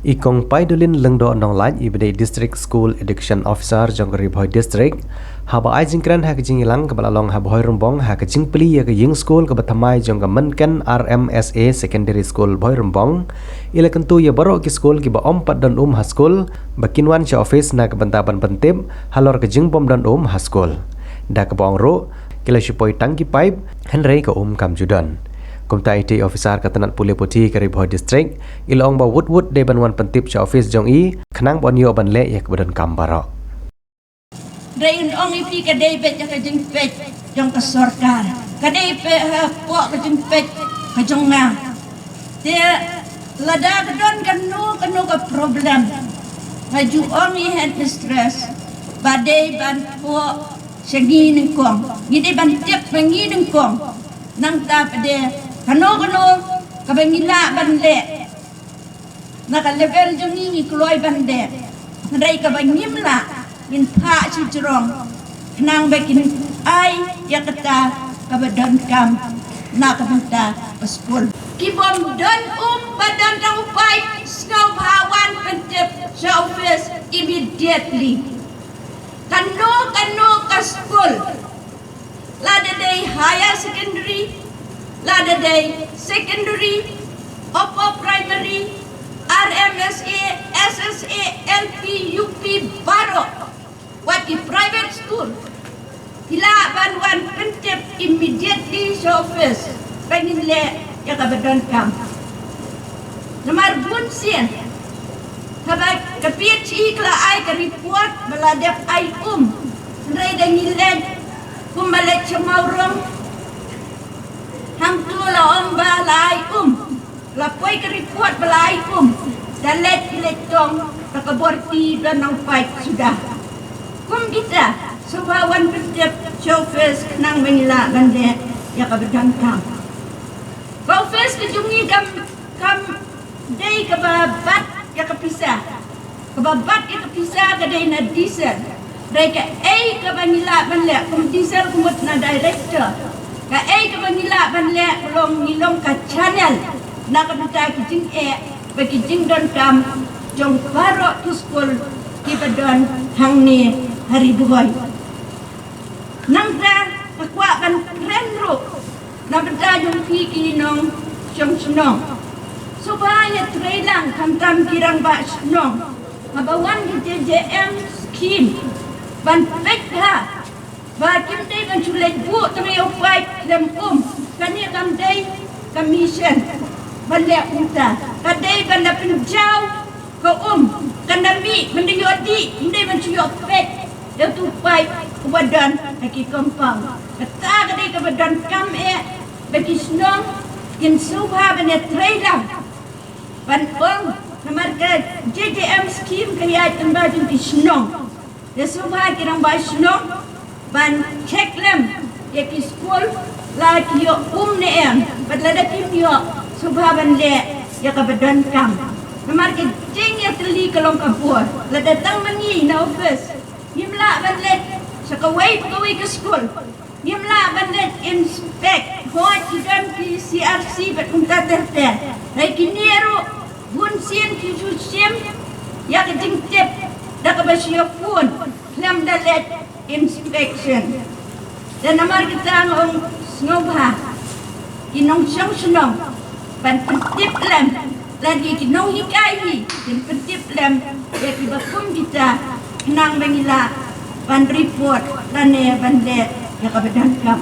Ikong paidulin lengdo Nonglait ibadai District School Education Officer Jonggeri Bhoi District haba ai jingkran ha kejing ilang kebalalong ha Bhoi Rumbong ha kejing peli ya ke ying school ke batamai jongga menken RMSA Secondary School Bhoi Rumbong ila kentu ya baru ke school ki ba ompat dan ha school bakinwan cha office na ke bentaban pentip halor kejing bom dan ha school da ke bong ro kila shipoi tangki pipe henrei ke kam judan Kumta IT officer katanat puli putih kari Bhoi District ilong ba wood de banwan pentip cha office jong i khnang bon yo ban le yak badan kam barok Rain ong ipi ka dei bet ka jing pet jong ka sarkar ka dei pe po ka jing pet ka jong na te lada ka don kanu ka problem ka ju ong i head stress badai ban po segi ning kong ngide ban tiap pengi ning kong nang ta pede kano kabangila bande naka level jungi ni kloy bande nrai kabangim la in pa chi jrong nang bekin ai yakata kabadan kam na kabanta school kibom don badan tang upai snow bawan pentep office immediately kano ka school lada day higher secondary Lada day secondary, upper primary, RMSA, SSA, LP, UP, Baro. What the private school? Hila banwan pentep immediately sa office. Pengin le ya kabadan kam. Namar bunsian. Kabay ka PHE kala ay ka report baladep ay Nray dangilan kumalet sa maurong hang tu la balai la poi ke report balai dan let tong rakaborti dan nang fight sudah kita sebawan pentep chauffeurs nang mengira gande ya ka bedang kam chauffeurs ke jungi kam dei ke babat ya ka pisah ke babat ya ka pisah ke dei na diesel dei ke ke banila ban le diesel kumut na director ka ay kabangila banle long nilong ka channel na kabita kijing bagi jing don kam jong baro to school kibadon hangni hari Bhoi nangda takwa ban renro na benda jong piki nong jong sunong supaya trailang kantam kirang ba sunong mabawan di JJM scheme ban pekha Bakim day kan sulit bu tengah upai dalam kani kam day commission balik kita kadai kan dah penjau ke kan dah mi mendiyoti day kan suyok pet dia tu upai kebadan lagi kompang kata kadai kebadan kam bagi senang yang subha benda trailang ban namar ke JJM scheme kaya tambah jumpi senang dia subha kirang bahas senang ban check lem ya ki school la ki yo ne em badla kim yo subha ban le ya ka badan kam namar ke jing ya teli kalong kapur la datang mani na office himla ban le sa ka wait ke school himla ban le inspect ho ki dan ki CRC bat unta terte hai ki nero bun sien ki ju sim ya ke jing tip da ka basyo pun lam da let inspection dan namar kita ngong snobha kinong siyang sunong pan pentip lem lagi kinong hikai din pentip lem ya kibakum kita kinang bangila pan report lane bande ya kabadan kam